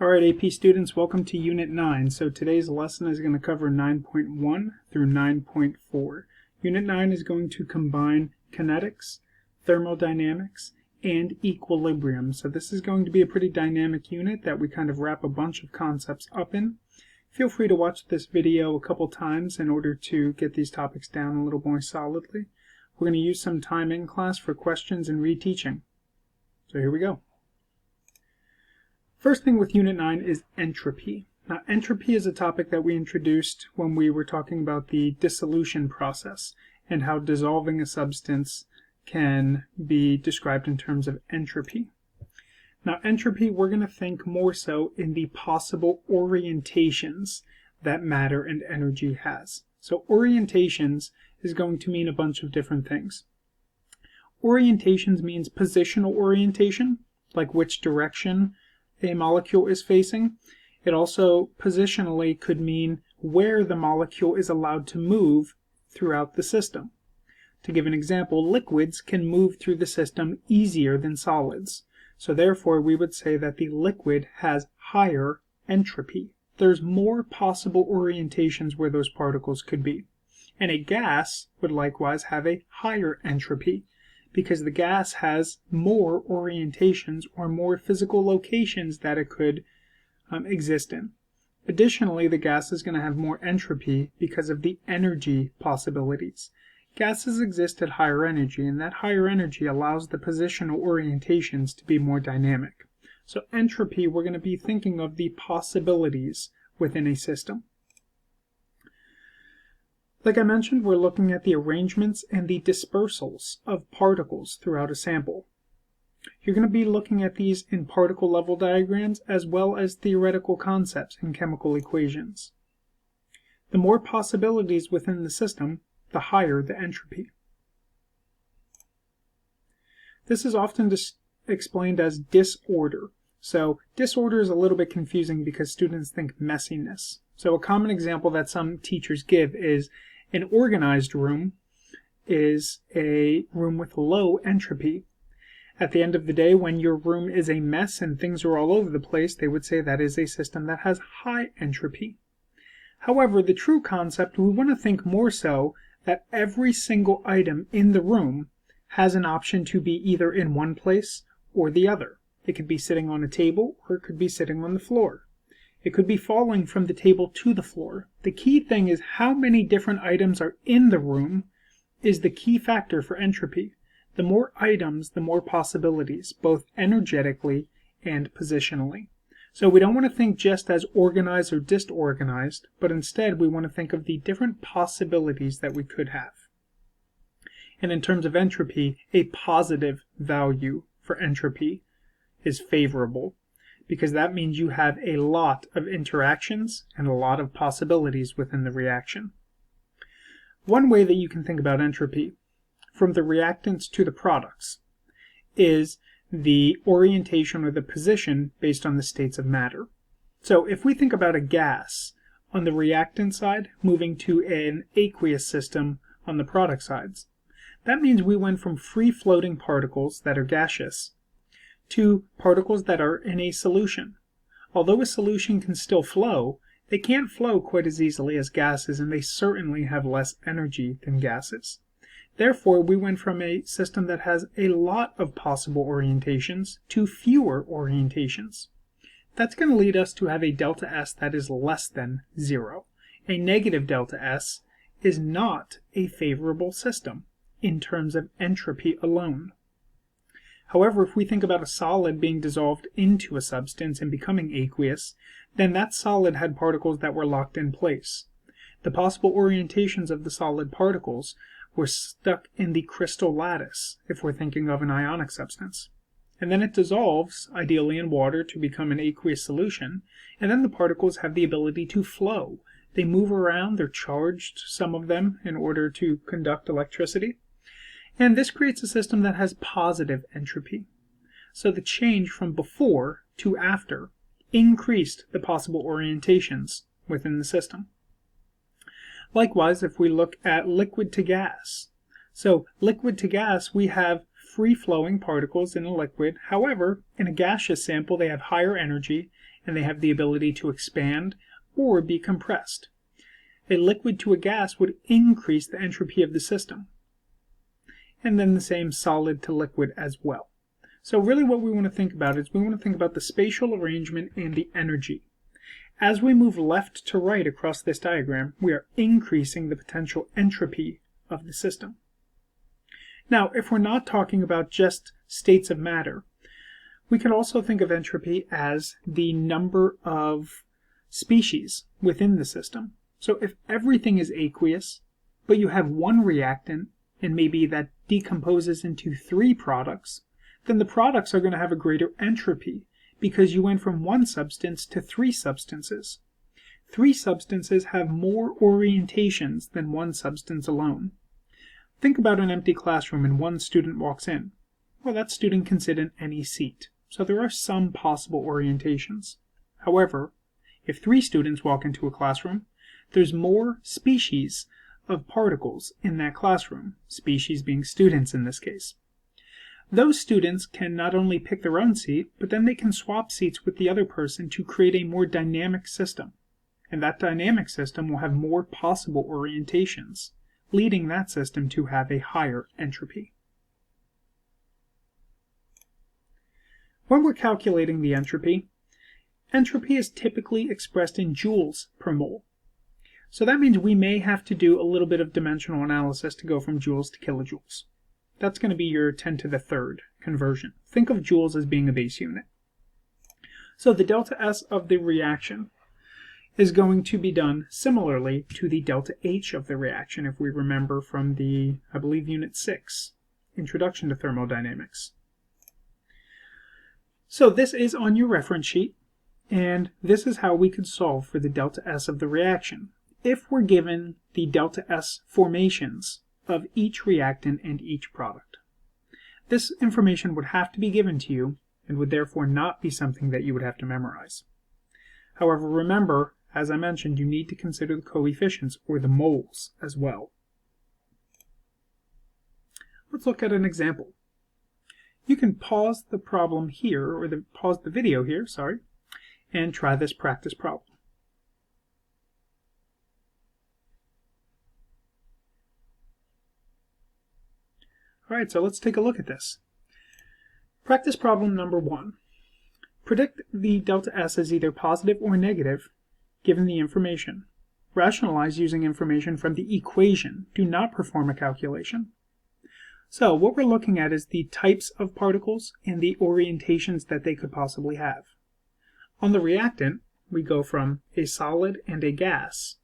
Alright, AP students, welcome to Unit 9. So today's lesson is going to cover 9.1 through 9.4. Unit 9 is going to combine kinetics, thermodynamics, and equilibrium. So this is going to be a pretty dynamic unit that we kind of wrap a bunch of concepts up in. Feel free to watch this video a couple times in order to get these topics down a little more solidly. We're going to use some time in class for questions and reteaching. So here we go. First thing with Unit 9 is entropy. Now, entropy is a topic that we introduced when we were talking about the dissolution process and how dissolving a substance can be described in terms of entropy. Now, entropy, we're going to think more so in the possible orientations that matter and energy has. So orientations is going to mean a bunch of different things. Orientations means positional orientation, like which direction a molecule is facing. It also positionally could mean where the molecule is allowed to move throughout the system. To give an example, liquids can move through the system easier than solids. So therefore, we would say that the liquid has higher entropy. There's more possible orientations where those particles could be. And a gas would likewise have a higher entropy, because the gas has more orientations or more physical locations that it could exist in. Additionally, the gas is going to have more entropy because of the energy possibilities. Gases exist at higher energy, and that higher energy allows the positional orientations to be more dynamic. So entropy, we're going to be thinking of the possibilities within a system. Like I mentioned, we're looking at the arrangements and the dispersals of particles throughout a sample. You're going to be looking at these in particle level diagrams as well as theoretical concepts in chemical equations. The more possibilities within the system, the higher the entropy. This is often explained as disorder. So disorder is a little bit confusing because students think messiness. So a common example that some teachers give is an organized room is a room with low entropy. At the end of the day, when your room is a mess and things are all over the place, they would say that is a system that has high entropy. However, the true concept, we want to think more so that every single item in the room has an option to be either in one place or the other. It could be sitting on a table or it could be sitting on the floor. It could be falling from the table to the floor. The key thing is how many different items are in the room is the key factor for entropy. The more items, the more possibilities, both energetically and positionally. So we don't want to think just as organized or disorganized, but instead we want to think of the different possibilities that we could have. And in terms of entropy, a positive value for entropy is favorable, because that means you have a lot of interactions and a lot of possibilities within the reaction. One way that you can think about entropy, from the reactants to the products, is the orientation or the position based on the states of matter. So if we think about a gas on the reactant side moving to an aqueous system on the product sides, that means we went from free-floating particles that are gaseous to particles that are in a solution. Although a solution can still flow, they can't flow quite as easily as gases, and they certainly have less energy than gases. Therefore, we went from a system that has a lot of possible orientations to fewer orientations. That's going to lead us to have a delta S that is less than 0. A negative delta S is not a favorable system in terms of entropy alone. However, if we think about a solid being dissolved into a substance and becoming aqueous, then that solid had particles that were locked in place. The possible orientations of the solid particles were stuck in the crystal lattice, if we're thinking of an ionic substance. And then it dissolves, ideally in water, to become an aqueous solution, and then the particles have the ability to flow. They move around, they're charged, some of them, in order to conduct electricity. And this creates a system that has positive entropy. So the change from before to after increased the possible orientations within the system. Likewise, if we look at liquid to gas. So liquid to gas, we have free-flowing particles in a liquid. However, in a gaseous sample, they have higher energy and they have the ability to expand or be compressed. A liquid to a gas would increase the entropy of the system. And then the same solid to liquid as well. So really what we want to think about is we want to think about the spatial arrangement and the energy. As we move left to right across this diagram, we are increasing the potential entropy of the system. Now, if we're not talking about just states of matter, we can also think of entropy as the number of species within the system. So if everything is aqueous, but you have one reactant, and maybe that decomposes into 3 products, then the products are going to have a greater entropy because you went from one substance to 3 substances. 3 substances have more orientations than one substance alone. Think about an empty classroom and one student walks in. Well, that student can sit in any seat, so there are some possible orientations. However, if 3 students walk into a classroom, there's more species of particles in that classroom, species being students in this case. Those students can not only pick their own seat, but then they can swap seats with the other person to create a more dynamic system. And that dynamic system will have more possible orientations, leading that system to have a higher entropy. When we're calculating the entropy is typically expressed in joules per mole. So that means we may have to do a little bit of dimensional analysis to go from joules to kilojoules. That's going to be your 10 to the third conversion. Think of joules as being a base unit. So the delta S of the reaction is going to be done similarly to the delta H of the reaction, if we remember from the, I believe, Unit 6, Introduction to Thermodynamics. So this is on your reference sheet, and this is how we could solve for the delta S of the reaction. If we're given the delta S formations of each reactant and each product. This information would have to be given to you and would therefore not be something that you would have to memorize. However, remember, as I mentioned, you need to consider the coefficients or the moles as well. Let's look at an example. You can pause the problem here, or pause the video here, and try this practice problem. Alright, so let's take a look at this. Practice problem number 1. Predict the delta S as either positive or negative given the information. Rationalize using information from the equation. Do not perform a calculation. So what we're looking at is the types of particles and the orientations that they could possibly have. On the reactant, we go from a solid and a gas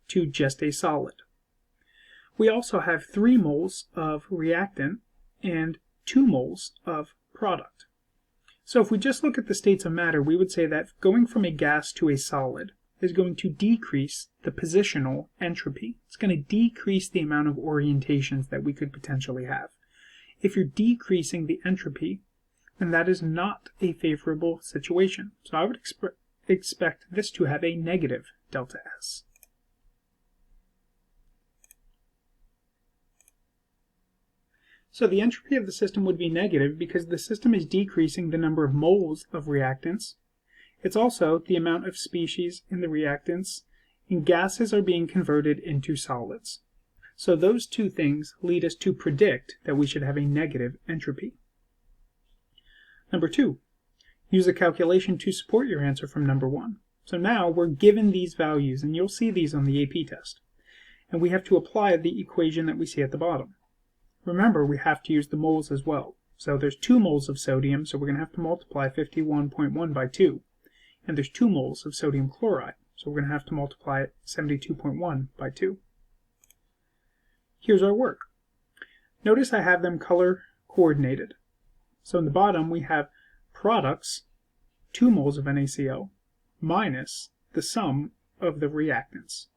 to just a solid. We also have 3 moles of reactant and 2 moles of product. So if we just look at the states of matter, we would say that going from a gas to a solid is going to decrease the positional entropy. It's going to decrease the amount of orientations that we could potentially have. If you're decreasing the entropy, then that is not a favorable situation. So I would expect this to have a negative delta S. So the entropy of the system would be negative because the system is decreasing the number of moles of reactants. It's also the amount of species in the reactants, and gases are being converted into solids. So those 2 things lead us to predict that we should have a negative entropy. Number 2, use a calculation to support your answer from number 1. So now we're given these values, and you'll see these on the AP test. And we have to apply the equation that we see at the bottom. Remember, we have to use the moles as well. So there's 2 moles of sodium, so we're going to have to multiply 51.1 by 2. And there's 2 moles of sodium chloride, so we're going to have to multiply it 72.1 by 2. Here's our work. Notice I have them color coordinated. So in the bottom we have products, 2 moles of NaCl, minus the sum of the reactants.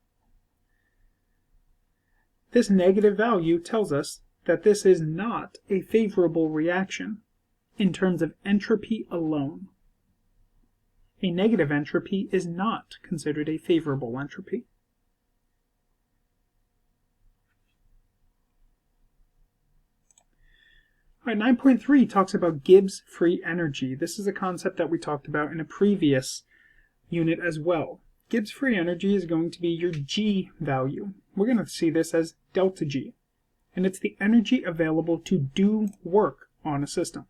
This negative value tells us that this is not a favorable reaction in terms of entropy alone. A negative entropy is not considered a favorable entropy. All right, 9.3 talks about Gibbs free energy. This is a concept that we talked about in a previous unit as well. Gibbs free energy is going to be your G value. We're going to see this as delta G, and it's the energy available to do work on a system.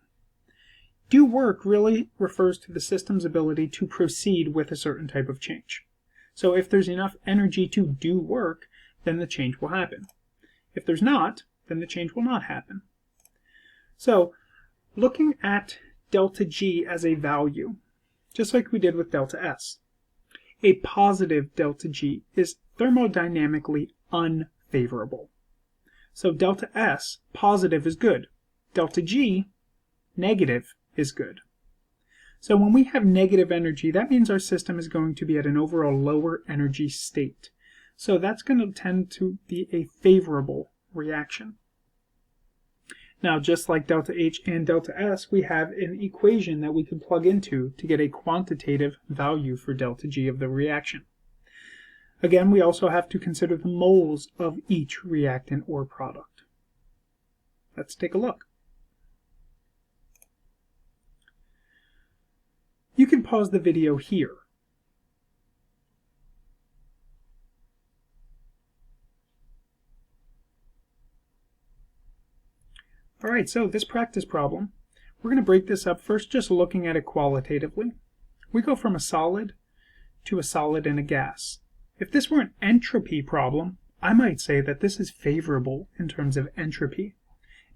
Do work really refers to the system's ability to proceed with a certain type of change. So if there's enough energy to do work, then the change will happen. If there's not, then the change will not happen. So looking at delta G as a value, just like we did with delta S, a positive delta G is thermodynamically unfavorable. So delta S, positive, is good. Delta G, negative, is good. So when we have negative energy, that means our system is going to be at an overall lower energy state. So that's going to tend to be a favorable reaction. Now, just like delta H and delta S, we have an equation that we can plug into to get a quantitative value for delta G of the reaction. Again, we also have to consider the moles of each reactant or product. Let's take a look. You can pause the video here. Alright, so this practice problem, we're going to break this up first just looking at it qualitatively. We go from a solid to a solid and a gas. If this were an entropy problem, I might say that this is favorable in terms of entropy,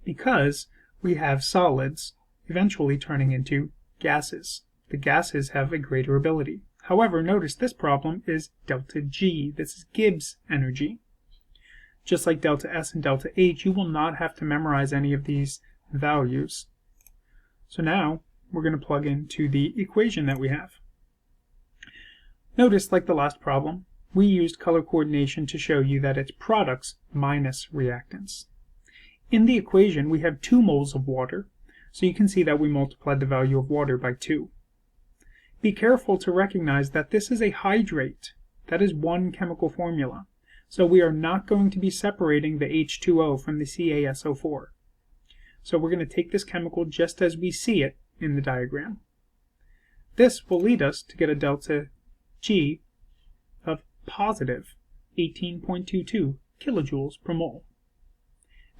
because we have solids eventually turning into gases. The gases have a greater ability. However, notice this problem is delta G. This is Gibbs energy. Just like delta S and delta H, you will not have to memorize any of these values. So now we're going to plug into the equation that we have. Notice, like the last problem, we used color coordination to show you that it's products minus reactants. In the equation, we have 2 moles of water, so you can see that we multiplied the value of water by 2. Be careful to recognize that this is a hydrate. That is one chemical formula. So we are not going to be separating the H2O from the CaSO4. So we're going to take this chemical just as we see it in the diagram. This will lead us to get a delta G of positive 18.22 kilojoules per mole.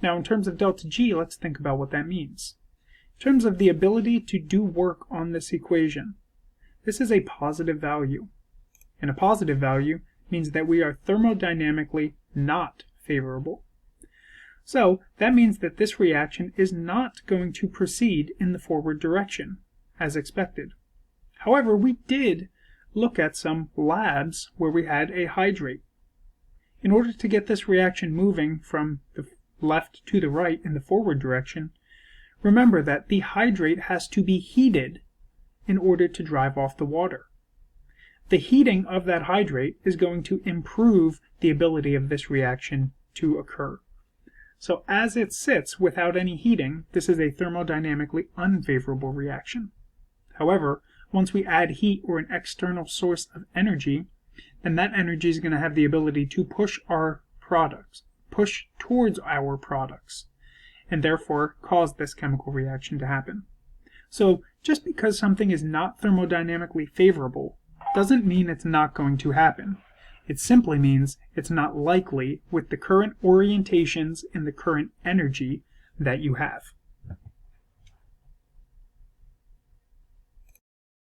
Now in terms of delta G, let's think about what that means. In terms of the ability to do work on this equation, this is a positive value. And a positive value means that we are thermodynamically not favorable. So that means that this reaction is not going to proceed in the forward direction, as expected. However, we did look at some labs where we had a hydrate. In order to get this reaction moving from the left to the right in the forward direction, remember that the hydrate has to be heated in order to drive off the water. The heating of that hydrate is going to improve the ability of this reaction to occur. So as it sits without any heating, this is a thermodynamically unfavorable reaction. However, once we add heat or an external source of energy, then that energy is going to have the ability to push towards our products, and therefore cause this chemical reaction to happen. So just because something is not thermodynamically favorable doesn't mean it's not going to happen. It simply means it's not likely with the current orientations and the current energy that you have.